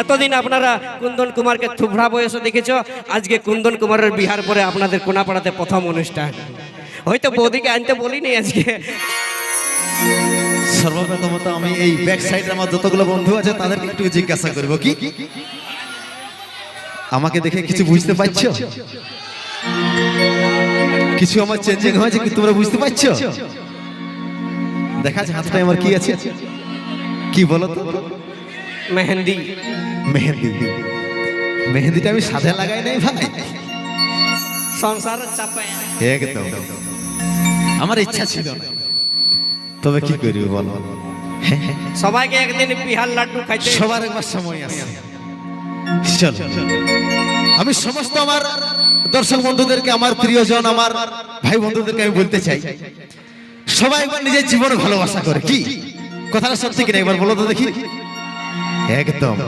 এতদিন আপনারা কুন্দন কুমারকে থুবড়া বয়সে দেখেছো, আজকে কুন্দন কুমারের বিহার পরে আপনাদের কোনাপাড়াতে প্রথম অনুষ্ঠান। হয়তো বৌদিকে আনতে বলিনি আজকে। সর্বপ্রথমত আমি এই ব্যাক সাইডে আমার যতগুলো বন্ধু আছে তাদেরকে একটু জিজ্ঞাসা করবো, কি আমাকে দেখে কিছু বুঝতে পারছো? কিছু আমার চেঞ্জিং হয়েছে কি তোমরা বুঝতে পারছো? দেখা যাচ্ছে হাতটায় আমার কি আছে, কি বলো তো? মেহেন্দি। মেহেন্দি। মেহেন্দিটা আমি সাদা লাগাই নাই ভাই, সংসারের চাপে একদম আমার ইচ্ছা ছিল না, তবে কি করবি বলো? সবাইকে একদিন বিহার লাড্ডু খাইতে, সবার একবার সময় আছে। চলো, আমি সমস্ত আমার দর্শক বন্ধুদেরকে, আমার প্রিয়জন, আমার ভাই বন্ধুদেরকে আমি বলতে চাই, সবাই একবার নিজের জীবনে ভালোবাসা করে। কি কথাটা সত্যি কিনা একবার বলো তো দেখি? একদম।